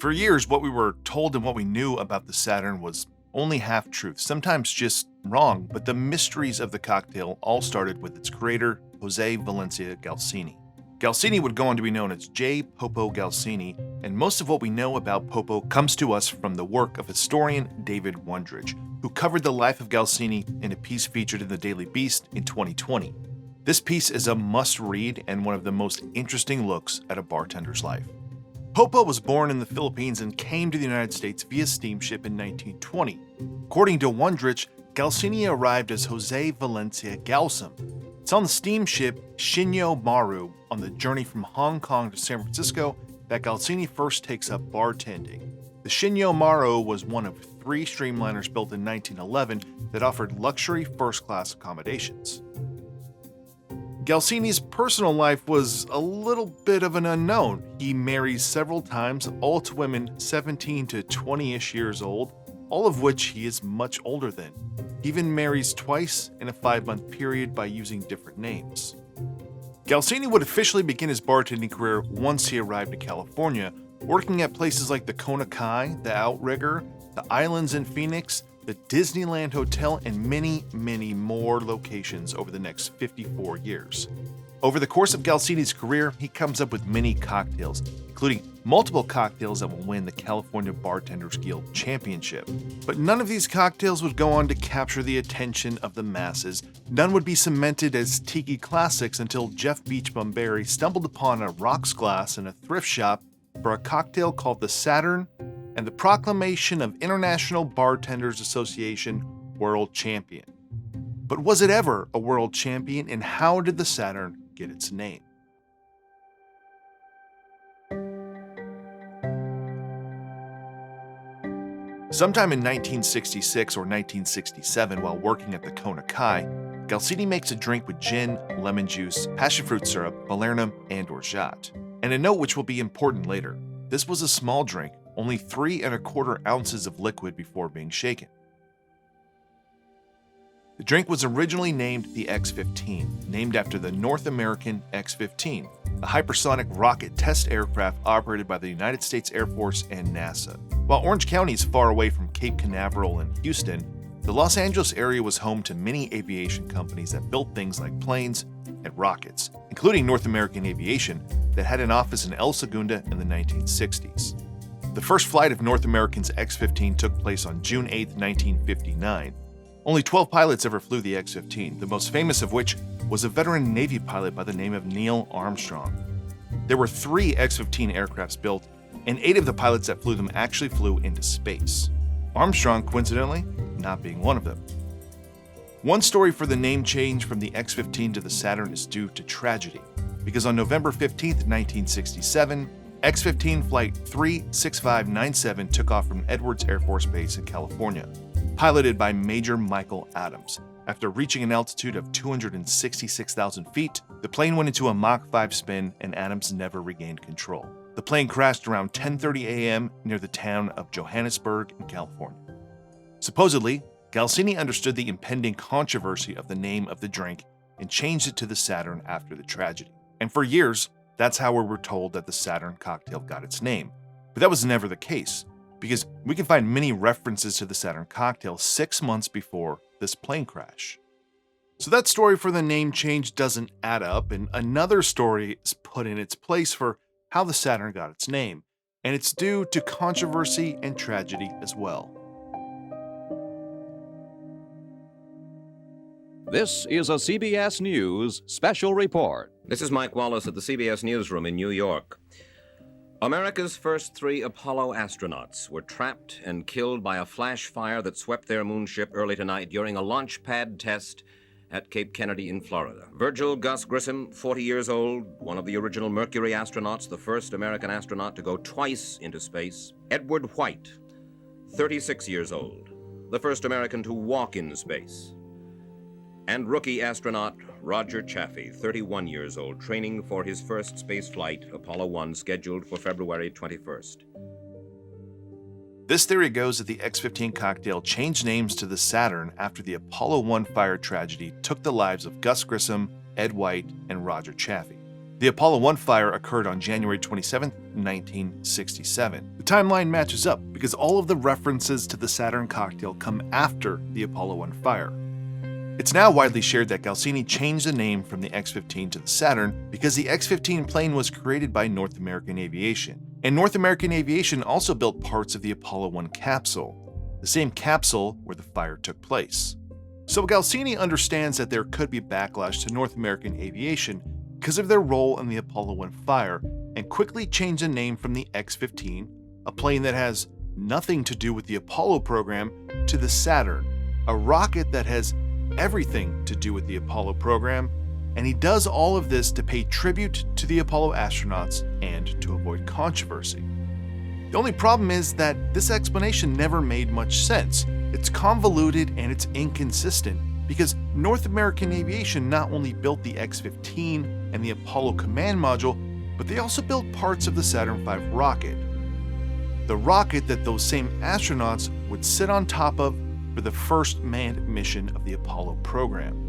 For years, what we were told and what we knew about the Saturn was only half-truth, sometimes just wrong, but the mysteries of the cocktail all started with its creator, Jose Valencia Galsini. Galsini would go on to be known as J. Popo Galsini, and most of what we know about Popo comes to us from the work of historian David Wondrich, who covered the life of Galsini in a piece featured in the Daily Beast in 2020. This piece is a must-read and one of the most interesting looks at a bartender's life. Popo was born in the Philippines and came to the United States via steamship in 1920. According to Wondrich, Galsini arrived as Jose Valencia Galsum. It's on the steamship Shinyo Maru on the journey from Hong Kong to San Francisco that Galsini first takes up bartending. The Shinyo Maru was one of 3 streamliners built in 1911 that offered luxury first-class accommodations. Galsini's personal life was a little bit of an unknown. He marries several times, all to women 17 to 20-ish years old, all of which he is much older than. He even marries twice in a 5-month period by using different names. Galsini would officially begin his bartending career once he arrived in California, working at places like the Kona Kai, the Outrigger, the Islands in Phoenix, the Disneyland Hotel, and many, many more locations over the next 54 years. Over the course of Galsini's career, he comes up with many cocktails, including multiple cocktails that will win the California Bartenders Guild Championship. But none of these cocktails would go on to capture the attention of the masses. None would be cemented as Tiki classics until Jeff Beachbum Berry stumbled upon a rocks glass in a thrift shop for a cocktail called the Saturn and the proclamation of International Bartenders Association World Champion. But was it ever a world champion, and how did the Saturn get its name? Sometime in 1966 or 1967, while working at the Kona Kai, Galsini makes a drink with gin, lemon juice, passion fruit syrup, falernum, and orgeat. And a note which will be important later: this was a small drink, only 3 1/4 ounces of liquid before being shaken. The drink was originally named the X-15, named after the North American X-15, a hypersonic rocket test aircraft operated by the United States Air Force and NASA. While Orange County is far away from Cape Canaveral and Houston, the Los Angeles area was home to many aviation companies that built things like planes and rockets, including North American Aviation, that had an office in El Segundo in the 1960s. The first flight of North American's X-15 took place on June 8, 1959. Only 12 pilots ever flew the X-15, the most famous of which was a veteran Navy pilot by the name of Neil Armstrong. There were 3 X-15 aircrafts built, and 8 of the pilots that flew them actually flew into space. Armstrong, coincidentally, not being one of them. One story for the name change from the X-15 to the Saturn is due to tragedy, because on November 15, 1967, X-15 Flight 36597 took off from Edwards Air Force Base in California, piloted by Major Michael Adams. After reaching an altitude of 266,000 feet, the plane went into a Mach 5 spin and Adams never regained control. The plane crashed around 10:30 a.m. near the town of Johannesburg in California. Supposedly, Galsini understood the impending controversy of the name of the drink and changed it to the Saturn after the tragedy. And for years, that's how we were told that the Saturn Cocktail got its name. But that was never the case. because we can find many references to the Saturn Cocktail 6 months before this plane crash. So that story for the name change doesn't add up, and another story is put in its place for how the Saturn got its name, and it's due to controversy and tragedy as well. This is a CBS News special report. This is Mike Wallace at the CBS Newsroom in New York. America's first 3 Apollo astronauts were trapped and killed by a flash fire that swept their moonship early tonight during a launch pad test at Cape Kennedy in Florida. Virgil Gus Grissom, 40 years old, one of the original Mercury astronauts, the first American astronaut to go twice into space. Edward White, 36 years old, the first American to walk in space. And rookie astronaut Roger Chaffee, 31 years old, training for his first space flight, Apollo 1, scheduled for February 21st. This theory goes that the X-15 cocktail changed names to the Saturn after the Apollo 1 fire tragedy took the lives of Gus Grissom, Ed White, and Roger Chaffee. The Apollo 1 fire occurred on January 27, 1967. The timeline matches up because all of the references to the Saturn cocktail come after the Apollo 1 fire. It's now widely shared that Galsini changed the name from the X-15 to the Saturn because the X-15 plane was created by North American Aviation. And North American Aviation also built parts of the Apollo 1 capsule, the same capsule where the fire took place. So Galsini understands that there could be backlash to North American Aviation because of their role in the Apollo 1 fire, and quickly changed the name from the X-15, a plane that has nothing to do with the Apollo program, to the Saturn, a rocket that has everything to do with the Apollo program, and he does all of this to pay tribute to the Apollo astronauts and to avoid controversy. The only problem is that this explanation never made much sense. It's convoluted and it's inconsistent because North American Aviation not only built the X-15 and the Apollo command module, but they also built parts of the Saturn V rocket. The rocket that those same astronauts would sit on top of for the first manned mission of the Apollo program.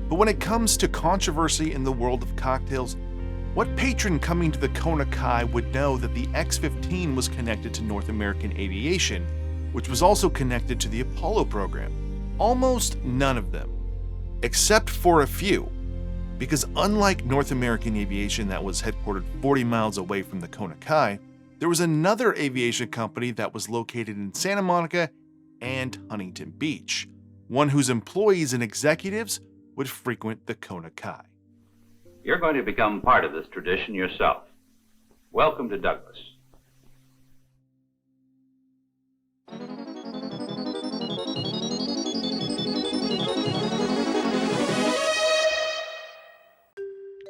But when it comes to controversy in the world of cocktails, what patron coming to the Kona Kai would know that the X-15 was connected to North American Aviation, which was also connected to the Apollo program? Almost none of them, except for a few, because unlike North American Aviation that was headquartered 40 miles away from the Kona Kai, there was another aviation company that was located in Santa Monica and Huntington Beach, one whose employees and executives would frequent the Kona Kai. You're going to become part of this tradition yourself. Welcome to Douglas.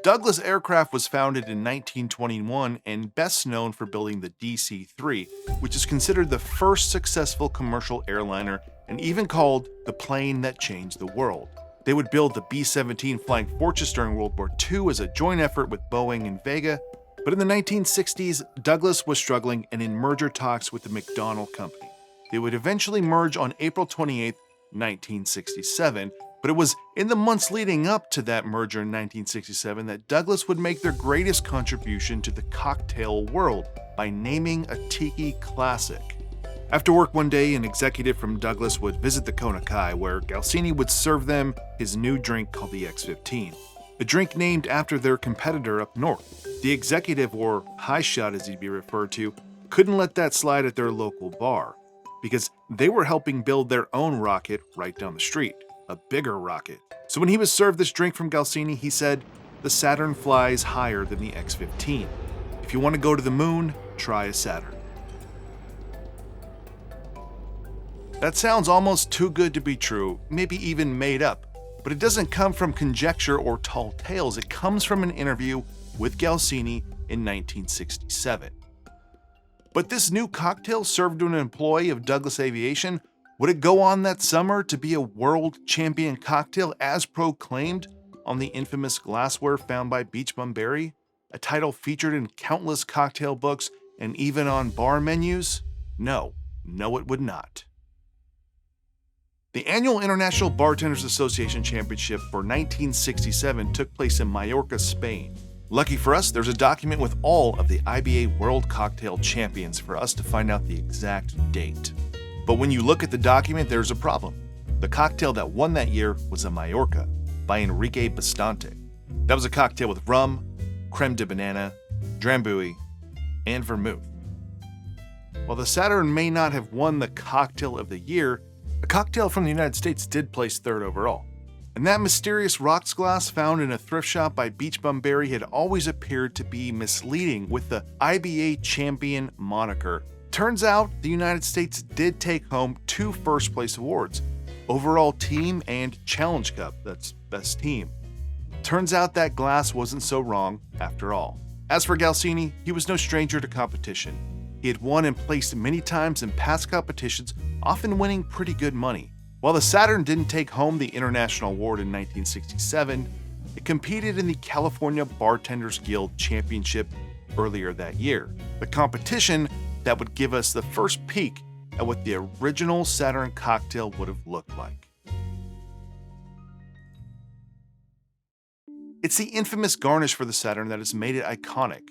Douglas Aircraft was founded in 1921 and best known for building the DC-3, which is considered the first successful commercial airliner and even called the plane that changed the world. They would build the B-17 Flying Fortress during World War II as a joint effort with Boeing and Vega, but in the 1960s, Douglas was struggling and in merger talks with the McDonnell Company. They would eventually merge on April 28, 1967, but it was in the months leading up to that merger in 1967 that Douglas would make their greatest contribution to the cocktail world by naming a Tiki classic. After work one day, an executive from Douglas would visit the Kona Kai, where Galsini would serve them his new drink called the X-15, a drink named after their competitor up north. The executive, or high shot as he'd be referred to, couldn't let that slide at their local bar, because they were helping build their own rocket right down the street. A bigger rocket. So when he was served this drink from Galsini, he said, "The Saturn flies higher than the X-15. If you want to go to the moon, try a Saturn." That sounds almost too good to be true, maybe even made up, but it doesn't come from conjecture or tall tales. It comes from an interview with Galsini in 1967. But this new cocktail served to an employee of Douglas Aviation, would it go on that summer to be a world champion cocktail as proclaimed on the infamous glassware found by Beachbum Berry, a title featured in countless cocktail books and even on bar menus? No, it would not. The annual International Bartenders Association Championship for 1967 took place in Mallorca, Spain. Lucky for us, there's a document with all of the IBA World Cocktail Champions for us to find out the exact date. But when you look at the document, there's a problem. The cocktail that won that year was a Mallorca by Enrique Bastante. That was a cocktail with rum, creme de banana, drambuie, and vermouth. While the Saturn may not have won the Cocktail of the Year, a cocktail from the United States did place third overall. And that mysterious rocks glass found in a thrift shop by Beachbum Berry had always appeared to be misleading with the IBA champion moniker. Turns out the United States did take home 2 first-place awards, Overall Team and Challenge Cup, that's Best Team. Turns out that glass wasn't so wrong after all. As for Galsini, he was no stranger to competition. He had won and placed many times in past competitions, often winning pretty good money. While the Saturn didn't take home the International Award in 1967, it competed in the California Bartenders Guild Championship earlier that year, the competition that would give us the first peek at what the original Saturn cocktail would have looked like. It's the infamous garnish for the Saturn that has made it iconic.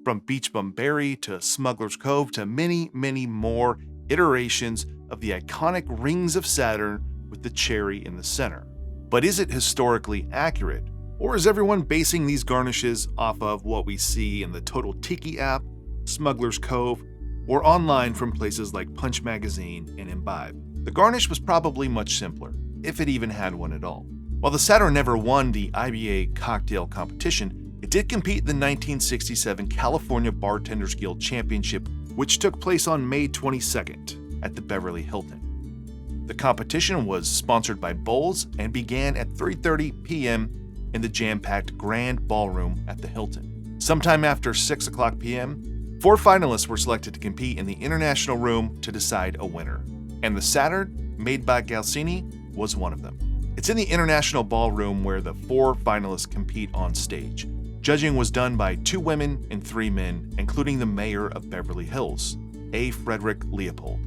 From Beachbum Berry to Smuggler's Cove to many, many more iterations of the iconic rings of Saturn with the cherry in the center. But is it historically accurate? Or is everyone basing these garnishes off of what we see in the Total Tiki app, Smuggler's Cove, or online from places like Punch Magazine and Imbibe? The garnish was probably much simpler, if it even had one at all. While the Saturn never won the IBA cocktail competition, it did compete in the 1967 California Bartenders Guild Championship, which took place on May 22nd at the Beverly Hilton. The competition was sponsored by Bowls and began at 3:30 p.m. in the jam-packed Grand Ballroom at the Hilton. Sometime after 6 o'clock p.m., 4 finalists were selected to compete in the International Room to decide a winner, and the Saturn, made by Galsini, was one of them. It's in the International Ballroom where the 4 finalists compete on stage. Judging was done by 2 women and 3 men, including the mayor of Beverly Hills, A. Frederick Leopold.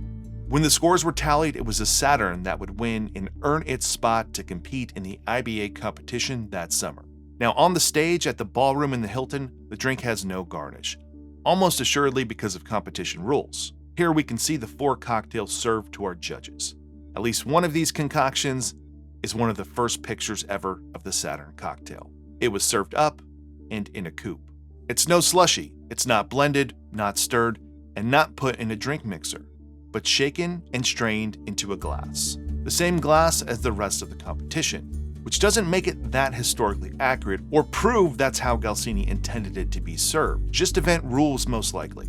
When the scores were tallied, it was the Saturn that would win and earn its spot to compete in the IBA competition that summer. Now, on the stage at the ballroom in the Hilton, the drink has no garnish, almost assuredly because of competition rules. Here we can see the 4 cocktails served to our judges. At least one of these concoctions is one of the first pictures ever of the Saturn cocktail. It was served up and in a coupe. It's no slushy, it's not blended, not stirred, and not put in a drink mixer, but shaken and strained into a glass. The same glass as the rest of the competition, which doesn't make it that historically accurate or prove that's how Galsini intended it to be served, just event rules most likely.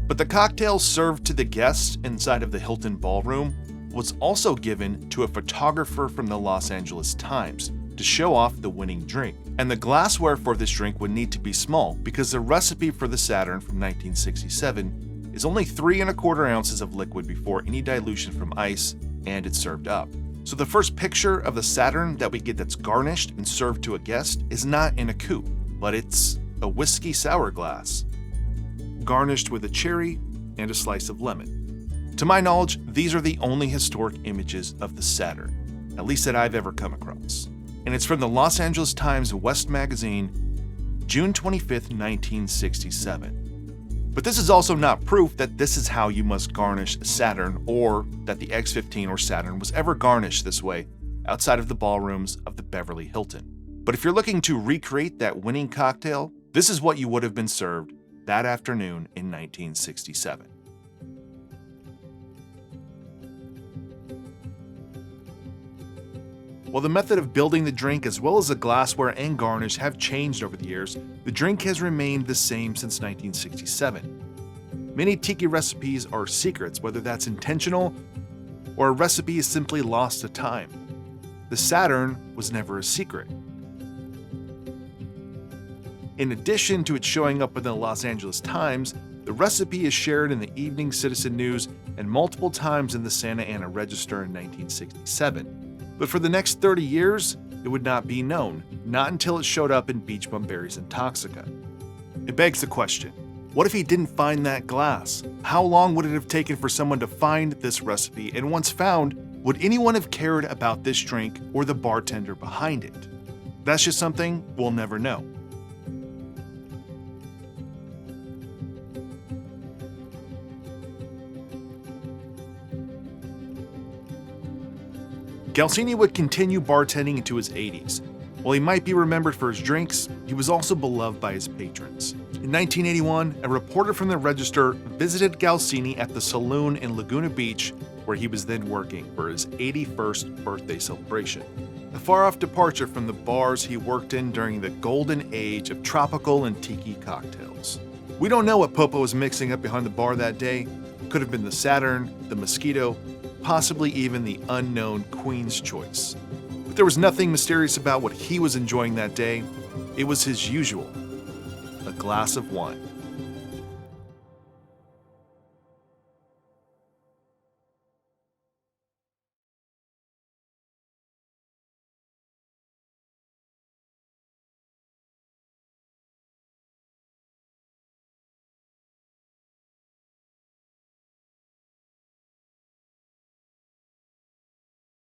But the cocktail served to the guests inside of the Hilton Ballroom was also given to a photographer from the Los Angeles Times to show off the winning drink. And the glassware for this drink would need to be small because the recipe for the Saturn from 1967 is only 3 1/4 ounces of liquid before any dilution from ice, and it's served up. So the first picture of the Saturn that we get that's garnished and served to a guest is not in a coupe, but it's a whiskey sour glass, garnished with a cherry and a slice of lemon. To my knowledge, these are the only historic images of the Saturn, at least that I've ever come across. And it's from the Los Angeles Times West magazine, June 25th, 1967. But this is also not proof that this is how you must garnish a Saturn, or that the X15 or Saturn was ever garnished this way outside of the ballrooms of the Beverly Hilton. But if you're looking to recreate that winning cocktail, this is what you would have been served that afternoon in 1967. While the method of building the drink as well as the glassware and garnish have changed over the years, the drink has remained the same since 1967. Many Tiki recipes are secrets, whether that's intentional or a recipe is simply lost to time. The Saturn was never a secret. In addition to it showing up in the Los Angeles Times, the recipe is shared in the Evening Citizen News and multiple times in the Santa Ana Register in 1967. But for the next 30 years, it would not be known, not until it showed up in Beachbum Berry's Intoxica. It begs the question, what if he didn't find that glass? How long would it have taken for someone to find this recipe, and once found, would anyone have cared about this drink or the bartender behind it? That's just something we'll never know. Galsini would continue bartending into his 80s. While he might be remembered for his drinks, he was also beloved by his patrons. In 1981, a reporter from the Register visited Galsini at the saloon in Laguna Beach, where he was then working for his 81st birthday celebration. A far-off departure from the bars he worked in during the golden age of tropical and tiki cocktails. We don't know what Popo was mixing up behind the bar that day. Could have been the Saturn, the Mosquito, possibly even the unknown Queen's Choice. But there was nothing mysterious about what he was enjoying that day. It was his usual, a glass of wine.